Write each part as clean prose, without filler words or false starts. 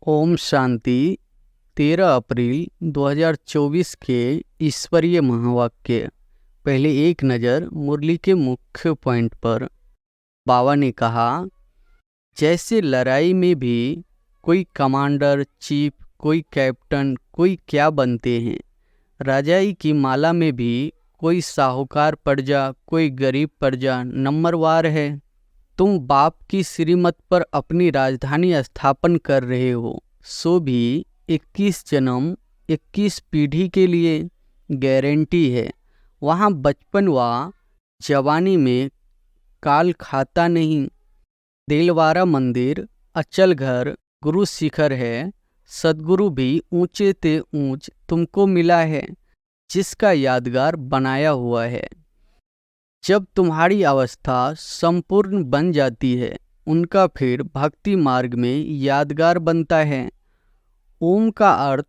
ओम शांति। 13 अप्रैल 2024 के ईश्वरीय महावाक्य। पहले एक नज़र मुरली के मुख्य पॉइंट पर। बाबा ने कहा, जैसे लड़ाई में भी कोई कमांडर, चीफ, कोई कैप्टन, कोई क्या बनते हैं, राजाई की माला में भी कोई साहूकार प्रजा, कोई गरीब प्रजा नंबरवार है। तुम बाप की श्रीमत पर अपनी राजधानी स्थापन कर रहे हो, सो भी 21 जन्म 21 पीढ़ी के लिए गारंटी है। वहाँ बचपन व जवानी में काल खाता नहीं। देलवारा मंदिर, अचल घर, गुरु शिखर है। सदगुरु भी ऊंचे ते ऊंच तुमको मिला है, जिसका यादगार बनाया हुआ है। जब तुम्हारी अवस्था संपूर्ण बन जाती है, उनका फिर भक्ति मार्ग में यादगार बनता है। ओम का अर्थ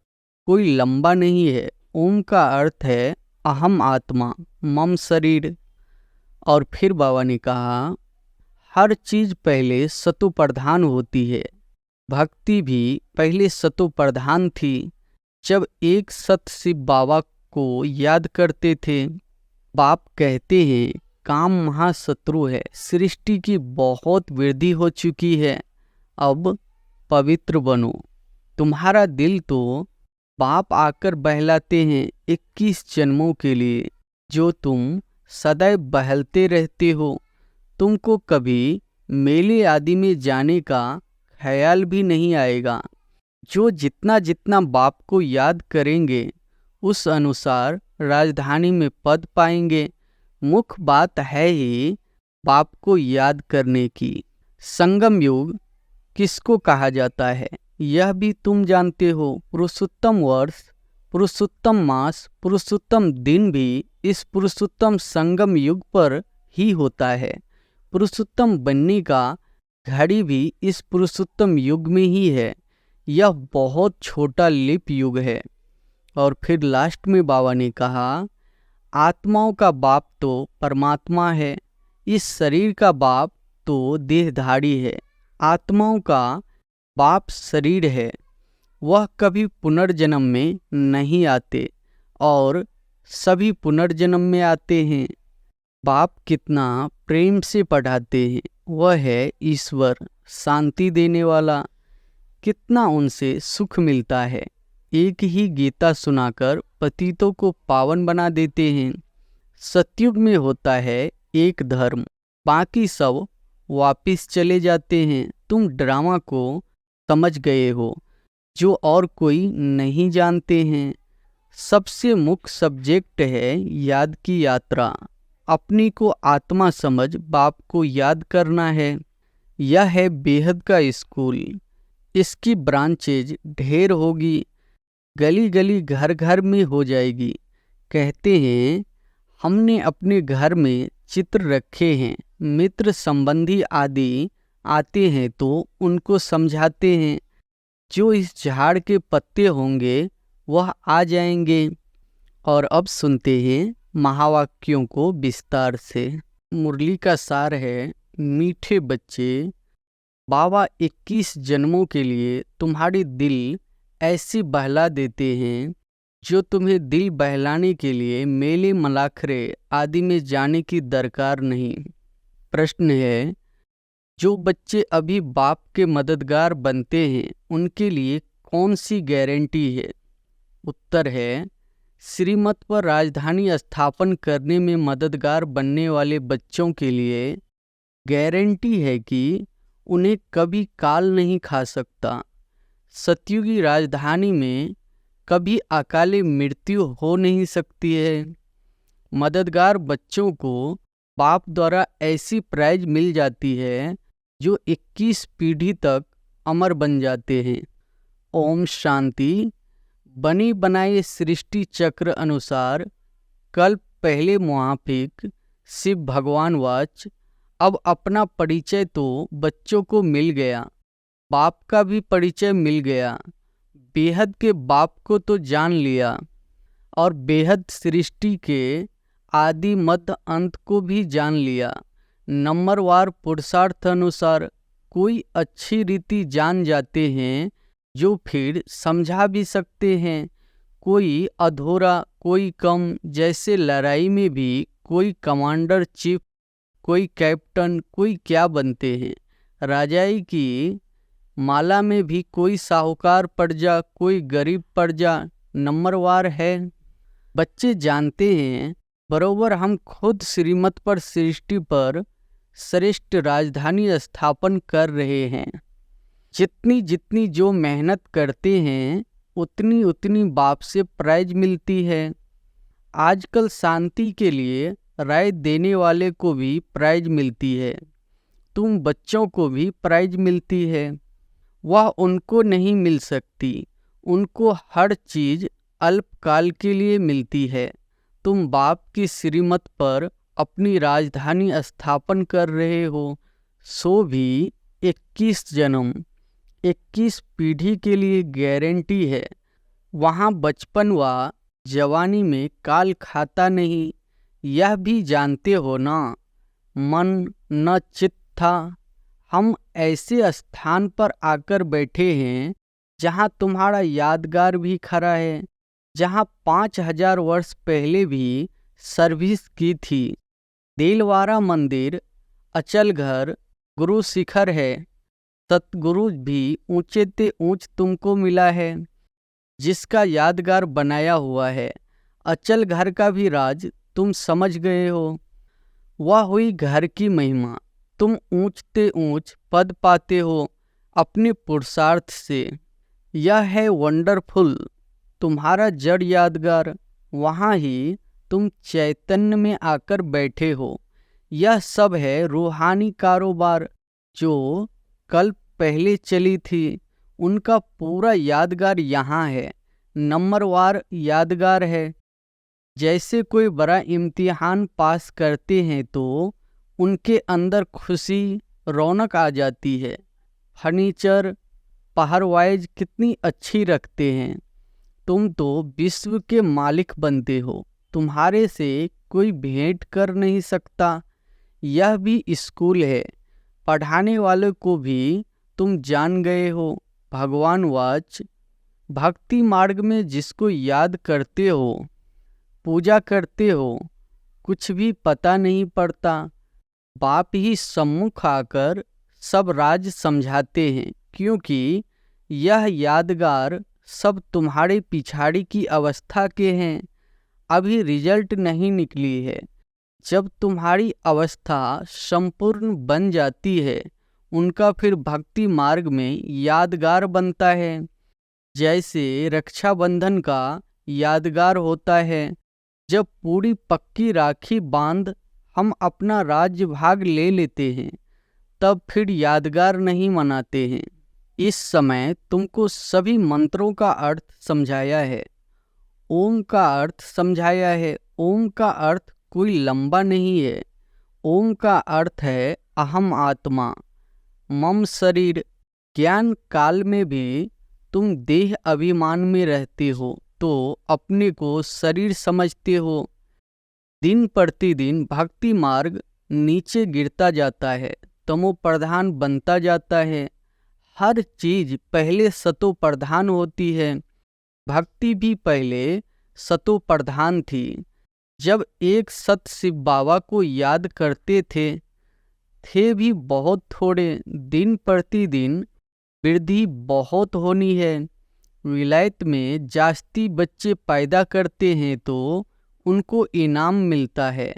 कोई लंबा नहीं है। ओम का अर्थ है अहम आत्मा, मम शरीर। और फिर बाबा ने कहा, हर चीज पहले सतो प्रधान होती है। भक्ति भी पहले सतो प्रधान थी। जब एक सत शिव बाबा को याद करते थे, बाप कहते हैं काम महाशत्रु है, सृष्टि की बहुत वृद्धि हो चुकी है, अब पवित्र बनो। तुम्हारा दिल तो बाप आकर बहलाते हैं 21 जन्मों के लिए, जो तुम सदैव बहलते रहते हो। तुमको कभी मेले आदि में जाने का ख्याल भी नहीं आएगा। जो जितना जितना बाप को याद करेंगे, उस अनुसार राजधानी में पद पाएंगे। मुख्य बात है ही बाप को याद करने की। संगम युग किसको कहा जाता है, यह भी तुम जानते हो। पुरुषोत्तम वर्ष, पुरुषोत्तम मास, पुरुषोत्तम दिन भी इस पुरुषोत्तम संगम युग पर ही होता है। पुरुषोत्तम बनने का घड़ी भी इस पुरुषोत्तम युग में ही है। यह बहुत छोटा लिप युग है। और फिर लास्ट में बाबा ने कहा, आत्माओं का बाप तो परमात्मा है, इस शरीर का बाप तो देहधारी है। आत्माओं का बाप शरीर है, वह कभी पुनर्जन्म में नहीं आते और सभी पुनर्जन्म में आते हैं। बाप कितना प्रेम से पढ़ाते हैं, वह है ईश्वर, शांति देने वाला। कितना उनसे सुख मिलता है। एक ही गीता सुनाकर पतितों को पावन बना देते हैं। सतयुग में होता है एक धर्म, बाकी सब वापिस चले जाते हैं। तुम ड्रामा को समझ गए हो, जो और कोई नहीं जानते हैं। सबसे मुख्य सब्जेक्ट है याद की यात्रा। अपनी को आत्मा समझ बाप को याद करना है। यह है बेहद का स्कूल। इसकी ब्रांचेज ढेर होगी, गली गली घर घर में हो जाएगी। कहते हैं हमने अपने घर में चित्र रखे हैं, मित्र संबंधी आदि आते हैं तो उनको समझाते हैं। जो इस झाड़ के पत्ते होंगे वह आ जाएंगे। और अब सुनते हैं महावाक्यों को विस्तार से। मुरली का सार है, मीठे बच्चे, बाबा 21 जन्मों के लिए तुम्हारे दिल ऐसे बहला देते हैं, जो तुम्हें दिल बहलाने के लिए मेले मलाखरे आदि में जाने की दरकार नहीं। प्रश्न है, जो बच्चे अभी बाप के मददगार बनते हैं, उनके लिए कौन सी गारंटी है? उत्तर है, श्रीमत पर राजधानी स्थापन करने में मददगार बनने वाले बच्चों के लिए गारंटी है कि उन्हें कभी काल नहीं खा सकता। सतयुगी राजधानी में कभी अकाले मृत्यु हो नहीं सकती है। मददगार बच्चों को बाप द्वारा ऐसी प्राइज मिल जाती है, जो 21 पीढ़ी तक अमर बन जाते हैं। ओम शांति। बनी बनाए सृष्टि चक्र अनुसार कल पहले मुआफिक शिव भगवान वाच। अब अपना परिचय तो बच्चों को मिल गया, बाप का भी परिचय मिल गया। बेहद के बाप को तो जान लिया, और बेहद सृष्टि के आदि मध्य अंत को भी जान लिया। नंबरवार पुरुषार्थ अनुसार कोई अच्छी रीति जान जाते हैं, जो फिर समझा भी सकते हैं। कोई अधूरा, कोई कम, जैसे लड़ाई में भी कोई कमांडर चीफ, कोई कैप्टन, कोई क्या बनते हैं। राजाई की माला में भी कोई साहूकार प्रजा, कोई गरीब प्रजा नंबरवार है। बच्चे जानते हैं, बरोबर हम खुद श्रीमत पर सृष्टि पर श्रेष्ठ राजधानी स्थापन कर रहे हैं। जितनी जितनी जो मेहनत करते हैं उतनी उतनी बाप से प्राइज मिलती है। आजकल शांति के लिए राय देने वाले को भी प्राइज मिलती है। तुम बच्चों को भी प्राइज मिलती है। वह उनको नहीं मिल सकती। उनको हर चीज अल्पकाल के लिए मिलती है। तुम बाप की श्रीमत पर अपनी राजधानी स्थापन कर रहे हो, सो भी 21 जन्म, 21 पीढ़ी के लिए गारंटी है। वहाँ बचपन व जवानी में काल खाता नहीं, यह भी जानते हो ना। मन न चित था। हम ऐसे स्थान पर आकर बैठे हैं जहाँ तुम्हारा यादगार भी खड़ा है, जहाँ 5000 वर्ष पहले भी सर्विस की थी। देलवारा मंदिर, अचल घर, गुरु शिखर है। सतगुरु भी ऊंचे ते ऊंच तुमको मिला है, जिसका यादगार बनाया हुआ है। अचल घर का भी राज तुम समझ गए हो। वह हुई घर की महिमा। तुम ऊंचते ऊंच पद पाते हो अपने पुरुषार्थ से। यह है वंडरफुल तुम्हारा जड़ यादगार। वहाँ ही तुम चैतन्य में आकर बैठे हो। यह सब है रूहानी कारोबार जो कल पहले चली थी। उनका पूरा यादगार यहाँ है, नंबरवार यादगार है। जैसे कोई बड़ा इम्तिहान पास करते हैं तो उनके अंदर खुशी, रौनक आ जाती है। फर्नीचर, पहरवाइज कितनी अच्छी रखते हैं। तुम तो विश्व के मालिक बनते हो। तुम्हारे से कोई भेंट कर नहीं सकता। यह भी स्कूल है। पढ़ाने वाले को भी तुम जान गए हो। भगवान वाच, भक्ति मार्ग में जिसको याद करते हो, पूजा करते हो, कुछ भी पता नहीं पड़ता। बाप ही सम्मुख आकर सब राज समझाते हैं, क्योंकि यह यादगार सब तुम्हारे पिछाड़ी की अवस्था के हैं। अभी रिजल्ट नहीं निकली है। जब तुम्हारी अवस्था संपूर्ण बन जाती है, उनका फिर भक्ति मार्ग में यादगार बनता है। जैसे रक्षाबंधन का यादगार होता है, जब पूरी पक्की राखी बांध हम अपना राज्य भाग ले लेते हैं, तब फिर यादगार नहीं मनाते हैं। इस समय तुमको सभी मंत्रों का अर्थ समझाया है। ओम का अर्थ समझाया है। ओम का अर्थ कोई लंबा नहीं है। ओम का अर्थ है अहम आत्मा, मम शरीर। ज्ञान काल में भी तुम देह अभिमान में रहते हो तो अपने को शरीर समझते हो। दिन प्रतिदिन भक्ति मार्ग नीचे गिरता जाता है, तमो प्रधान बनता जाता है। हर चीज पहले सतो प्रधान होती है। भक्ति भी पहले सतो प्रधान थी। जब एक सत शिव बाबा को याद करते थे भी बहुत थोड़े। दिन प्रतिदिन वृद्धि बहुत होनी है। विलायत में जास्ती बच्चे पैदा करते हैं तो उनको इनाम मिलता है।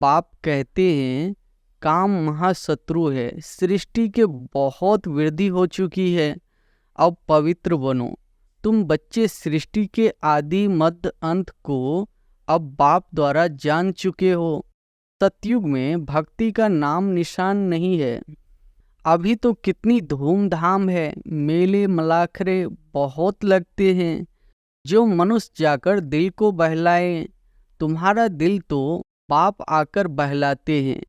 बाप कहते हैं काम महाशत्रु है। सृष्टि के बहुत वृद्धि हो चुकी है, अब पवित्र बनो। तुम बच्चे सृष्टि के आदि मध्य अंत को अब बाप द्वारा जान चुके हो। सतयुग में भक्ति का नाम निशान नहीं है। अभी तो कितनी धूमधाम है। मेले मलाखरे बहुत लगते हैं, जो मनुष्य जाकर दिल को बहलाए। तुम्हारा दिल तो बाप आकर बहलाते हैं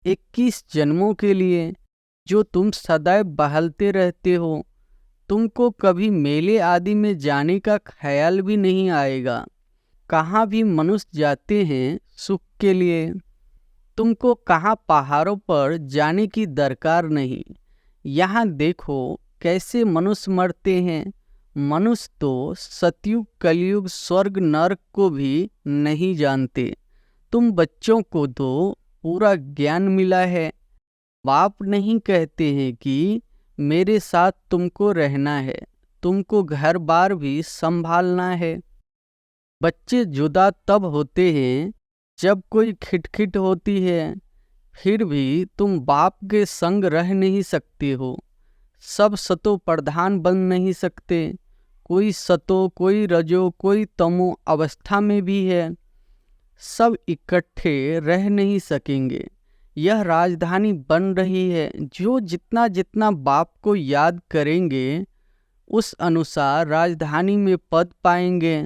21 जन्मों के लिए, जो तुम सदैव बहलते रहते हो। तुमको कभी मेले आदि में जाने का ख्याल भी नहीं आएगा। कहाँ भी मनुष्य जाते हैं सुख के लिए। तुमको कहाँ पहाड़ों पर जाने की दरकार नहीं। यहाँ देखो कैसे मनुष्य मरते हैं। मनुष्य तो सतयुग कलयुग स्वर्ग नरक को भी नहीं जानते। तुम बच्चों को तो पूरा ज्ञान मिला है। बाप नहीं कहते हैं कि मेरे साथ तुमको रहना है, तुमको घर बार भी संभालना है। बच्चे जुदा तब होते हैं जब कोई खिटखिट होती है, फिर भी तुम बाप के संग रह नहीं सकते हो। सब सतो प्रधान बन नहीं सकते। कोई सतो, कोई रजो, कोई तमो अवस्था में भी है। सब इकट्ठे रह नहीं सकेंगे। यह राजधानी बन रही है। जो जितना जितना बाप को याद करेंगे उस अनुसार राजधानी में पद पाएंगे।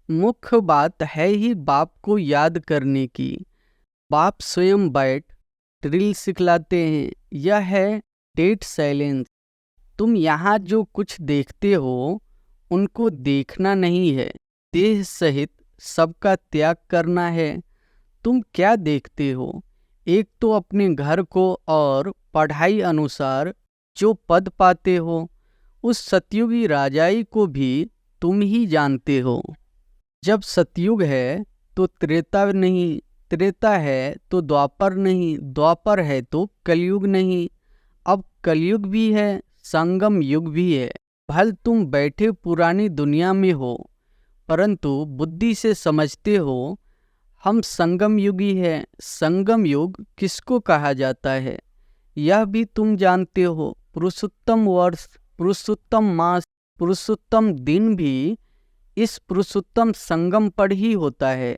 मुख्य बात है ही बाप को याद करने की। बाप स्वयं बैठ ड्रिल सिखलाते हैं। यह है डेड साइलेंस। तुम यहाँ जो कुछ देखते हो उनको देखना नहीं है, देह सहित सबका त्याग करना है। तुम क्या देखते हो? एक तो अपने घर को और पढ़ाई अनुसार जो पद पाते हो, उस सतयुगी राजाई को भी तुम ही जानते हो। जब सतयुग है तो त्रेता नहीं, त्रेता है तो द्वापर नहीं, द्वापर है तो कलयुग नहीं। अब कलयुग भी है, संगम युग भी है। भल तुम बैठे पुरानी दुनिया में हो, परंतु बुद्धि से समझते हो हम संगम युगी है। संगम युग किसको कहा जाता है यह भी तुम जानते हो। पुरुषोत्तम वर्ष, पुरुषोत्तम मास, पुरुषोत्तम दिन भी इस पुरुषोत्तम संगम पर ही होता है।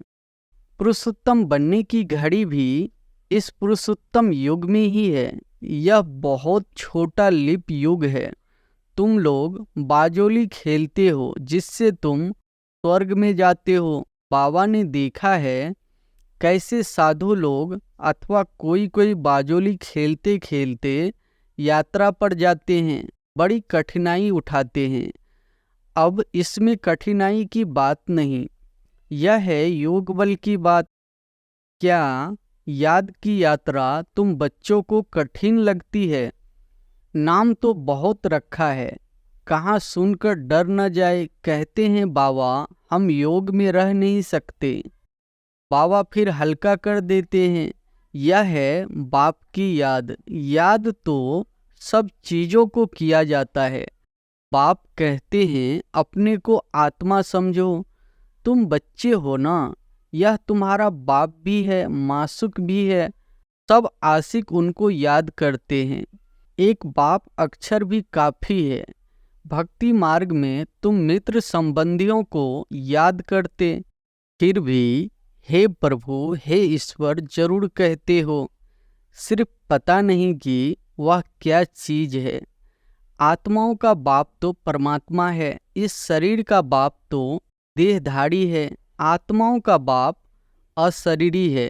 पुरुषोत्तम बनने की घड़ी भी इस पुरुषोत्तम युग में ही है। यह बहुत छोटा लिप युग है। तुम लोग बाजोली खेलते हो जिससे तुम स्वर्ग में जाते हो। बाबा ने देखा है कैसे साधु लोग अथवा कोई कोई बाजोली खेलते खेलते यात्रा पर जाते हैं, बड़ी कठिनाई उठाते हैं। अब इसमें कठिनाई की बात नहीं, यह है योग बल की बात। क्या याद की यात्रा तुम बच्चों को कठिन लगती है? नाम तो बहुत रखा है, कहाँ सुनकर डर न जाए। कहते हैं बाबा हम योग में रह नहीं सकते। बाबा फिर हल्का कर देते हैं, यह है बाप की याद। याद तो सब चीज़ों को किया जाता है। बाप कहते हैं अपने को आत्मा समझो। तुम बच्चे हो ना, यह तुम्हारा बाप भी है, मासुक भी है। सब आशिक उनको याद करते हैं। एक बाप अक्षर भी काफ़ी है। भक्ति मार्ग में तुम मित्र संबंधियों को याद करते, फिर भी हे प्रभु, हे ईश्वर जरूर कहते हो। सिर्फ पता नहीं कि वह क्या चीज़ है। आत्माओं का बाप तो परमात्मा है, इस शरीर का बाप तो देहधारी है। आत्माओं का बाप अशरीरी है,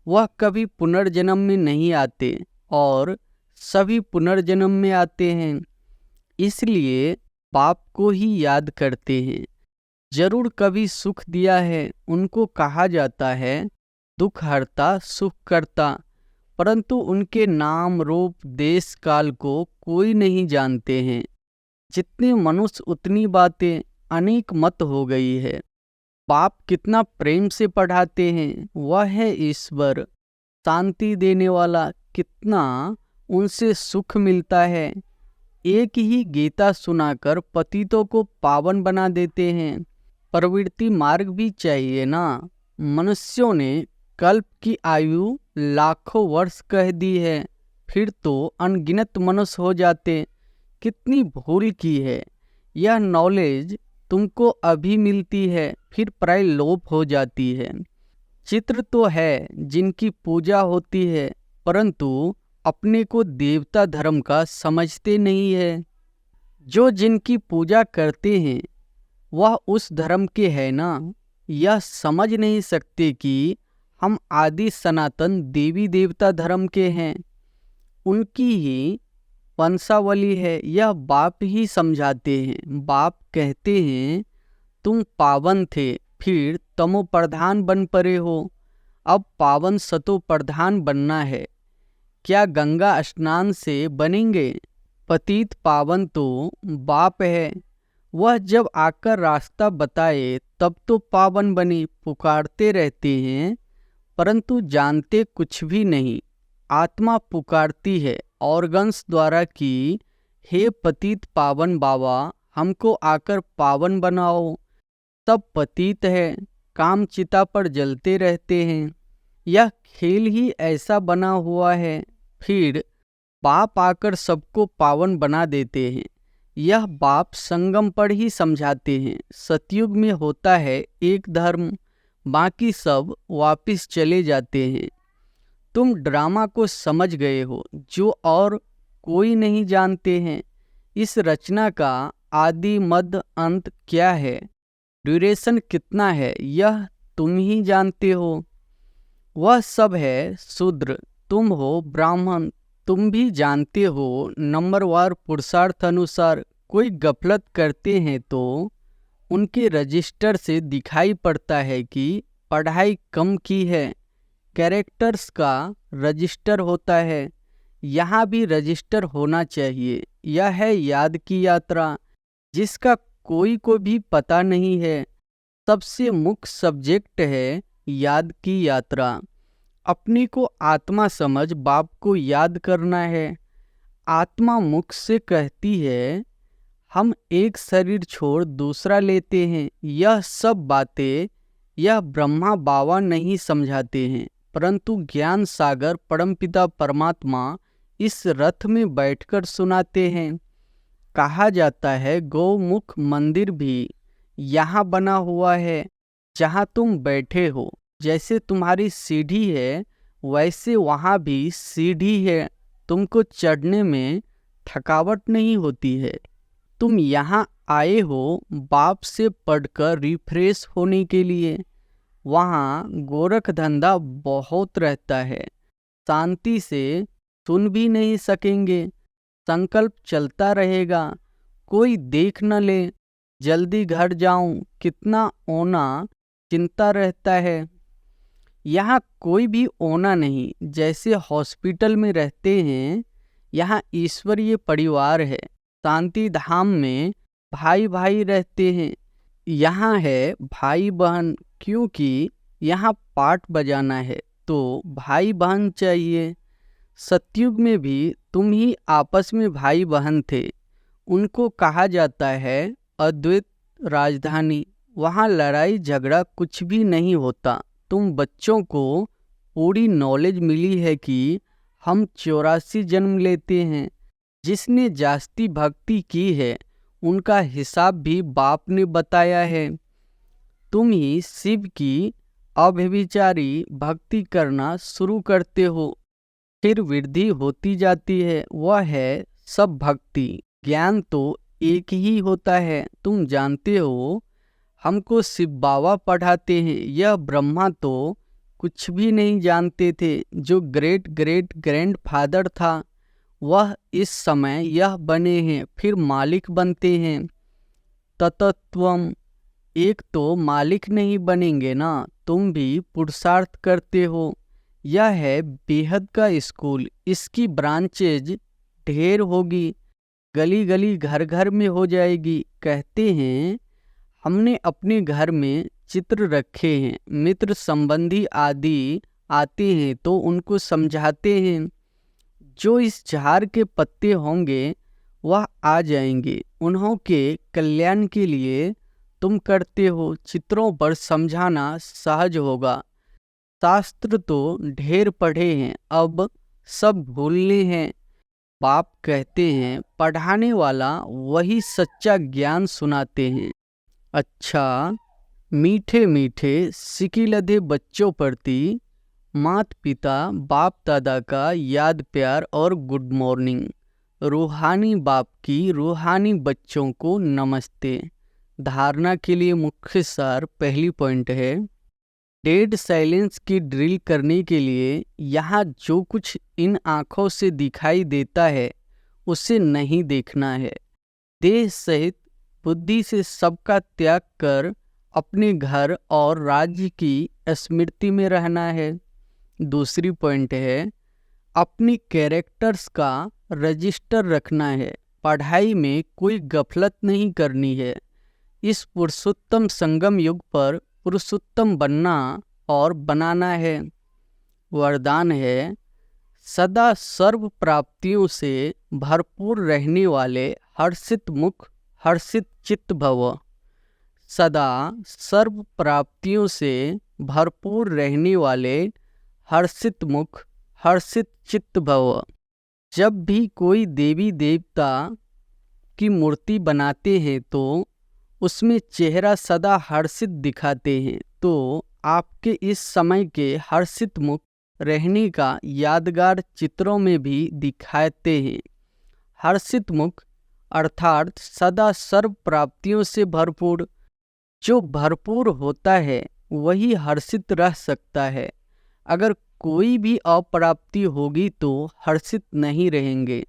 वह कभी पुनर्जन्म में नहीं आते और सभी पुनर्जन्म में आते हैं, इसलिए बाप को ही याद करते हैं। जरूर कभी सुख दिया है, उनको कहा जाता है दुख हरता सुख करता, परंतु उनके नाम रूप देश काल को कोई नहीं जानते हैं। जितने मनुष्य उतनी बातें, अनेक मत हो गई है। बाप कितना प्रेम से पढ़ाते हैं, वह है ईश्वर शांति देने वाला। कितना उनसे सुख मिलता है। एक ही गीता सुनाकर पतितों को पावन बना देते हैं। प्रवृत्ति मार्ग भी चाहिए ना। मनुष्यों ने कल्प की आयु लाखों वर्ष कह दी है, फिर तो अनगिनत मनुष्य हो जाते। कितनी भूल की है। यह नॉलेज तुमको अभी मिलती है, फिर प्राय लोप हो जाती है। चित्र तो है जिनकी पूजा होती है, परंतु अपने को देवता धर्म का समझते नहीं है। जो जिनकी पूजा करते हैं वह उस धर्म के है ना। यह समझ नहीं सकते कि हम आदि सनातन देवी देवता धर्म के हैं, उनकी ही वंशावली है। यह बाप ही समझाते हैं। बाप कहते हैं तुम पावन थे, फिर तमो प्रधान बन पड़े हो, अब पावन सतो प्रधान बनना है। क्या गंगा स्नान से बनेंगे? पतित पावन तो बाप है, वह जब आकर रास्ता बताए तब तो पावन बने। पुकारते रहते हैं परंतु जानते कुछ भी नहीं। आत्मा पुकारती है ऑर्गन्स द्वारा कि हे पतित पावन बाबा, हमको आकर पावन बनाओ। सब पतित है, काम चिता पर जलते रहते हैं। यह खेल ही ऐसा बना हुआ है। फिर बाप आकर सबको पावन बना देते हैं। यह बाप संगम पर ही समझाते हैं। सतयुग में होता है एक धर्म, बाकी सब वापिस चले जाते हैं। तुम ड्रामा को समझ गए हो जो और कोई नहीं जानते हैं। इस रचना का आदि मध्य अंत क्या है, ड्यूरेशन कितना है, यह तुम ही जानते हो। वह सब है शूद्र, तुम हो ब्राह्मण, तुम भी जानते हो। नंबरवार पुरुषार्थ अनुसार कोई गफलत करते हैं तो उनके रजिस्टर से दिखाई पड़ता है कि पढ़ाई कम की है। कैरेक्टर्स का रजिस्टर होता है, यहाँ भी रजिस्टर होना चाहिए। यह है याद की यात्रा, जिसका कोई को भी पता नहीं है। सबसे मुख्य सब्जेक्ट है याद की यात्रा। अपने को आत्मा समझ बाप को याद करना है। आत्मा मुख से कहती है हम एक शरीर छोड़ दूसरा लेते हैं। यह सब बातें यह ब्रह्मा बाबा नहीं समझाते हैं, परंतु ज्ञान सागर परमपिता परमात्मा इस रथ में बैठकर सुनाते हैं। कहा जाता है गौमुख मंदिर भी यहाँ बना हुआ है जहाँ तुम बैठे हो। जैसे तुम्हारी सीढ़ी है वैसे वहाँ भी सीढ़ी है। तुमको चढ़ने में थकावट नहीं होती है। तुम यहाँ आए हो बाप से पढ़कर रिफ्रेश होने के लिए। वहाँ गोरख धंधा बहुत रहता है, शांति से सुन भी नहीं सकेंगे। संकल्प चलता रहेगा, कोई देख न ले। जल्दी घर जाऊं, कितना ओना चिंता रहता है। यहाँ कोई भी ओना नहीं, जैसे हॉस्पिटल में रहते हैं। यहाँ ईश्वरीय परिवार है। शांति धाम में भाई भाई रहते हैं। यहाँ है भाई बहन, क्योंकि यहाँ पाठ बजाना है तो भाई बहन चाहिए। सतयुग में भी तुम ही आपस में भाई बहन थे। उनको कहा जाता है अद्वैत राजधानी। वहाँ लड़ाई झगड़ा कुछ भी नहीं होता। तुम बच्चों को पूरी नॉलेज मिली है कि हम 84 जन्म लेते हैं। जिसने जास्ती भक्ति की है उनका हिसाब भी बाप ने बताया है। तुम ही शिव की अव्यभिचारी भक्ति करना शुरू करते हो, फिर वृद्धि होती जाती है। वह है सब भक्ति। ज्ञान तो एक ही होता है। तुम जानते हो हमको शिव बाबा पढ़ाते हैं। यह ब्रह्मा तो कुछ भी नहीं जानते थे। जो ग्रेट ग्रेट ग्रैंड फादर था वह इस समय यह बने हैं, फिर मालिक बनते हैं। ततत्वम, एक तो मालिक नहीं बनेंगे ना। तुम भी पुरुषार्थ करते हो। यह है बेहद का स्कूल। इसकी ब्रांचेज ढेर होगी, गली गली घर घर में हो जाएगी। कहते हैं हमने अपने घर में चित्र रखे हैं। मित्र संबंधी आदि आते हैं तो उनको समझाते हैं। जो इस झाड़ के पत्ते होंगे वह आ जाएंगे। उन्हों के कल्याण के लिए तुम करते हो। चित्रों पर समझाना सहज होगा। शास्त्र तो ढेर पढ़े हैं, अब सब भूलने हैं। बाप कहते हैं पढ़ाने वाला वही सच्चा ज्ञान सुनाते हैं। अच्छा, मीठे मीठे सिकिलधे बच्चों प्रति माता पिता बाप दादा का याद प्यार और गुड मॉर्निंग। रूहानी बाप की रूहानी बच्चों को नमस्ते। धारणा के लिए मुख्य सार पहली पॉइंट है, डेड साइलेंस की ड्रिल करने के लिए यहाँ जो कुछ इन आँखों से दिखाई देता है उसे नहीं देखना है। देह सहित बुद्धि से सबका त्याग कर अपने घर और राज्य की स्मृति में रहना है। दूसरी पॉइंट है, अपनी कैरेक्टर्स का रजिस्टर रखना है, पढ़ाई में कोई गफलत नहीं करनी है। इस पुरुषोत्तम संगम युग पर पुरुषोत्तम बनना और बनाना है। वरदान है, सदा सर्व प्राप्तियों से भरपूर रहने वाले हर्षित मुख हर्षित चित्त भव। सदा सर्व प्राप्तियों से भरपूर रहने वाले हर्षित मुख हर्षित चित्त भव। जब भी कोई देवी देवता की मूर्ति बनाते हैं तो उसमें चेहरा सदा हर्षित दिखाते हैं, तो आपके इस समय के हर्षित मुख रहने का यादगार चित्रों में भी दिखाते हैं। हर्षित मुख अर्थात सदा सर्व प्राप्तियों से भरपूर। जो भरपूर होता है वही हर्षित रह सकता है। अगर कोई भी अप्राप्ति होगी तो हर्षित नहीं रहेंगे।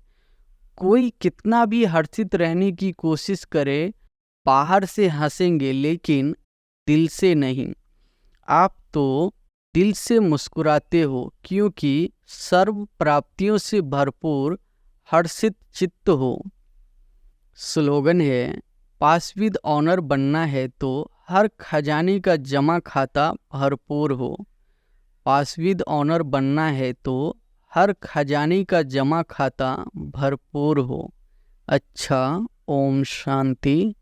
कोई कितना भी हर्षित रहने की कोशिश करे, बाहर से हंसेंगे लेकिन दिल से नहीं। आप तो दिल से मुस्कुराते हो क्योंकि सर्व प्राप्तियों से भरपूर हर्षित चित्त हो। स्लोगन है, पास विद ऑनर बनना है तो हर खजाने का जमा खाता भरपूर हो। पास विद ऑनर बनना है तो हर खजाने का जमा खाता भरपूर हो। अच्छा, ओम शांति।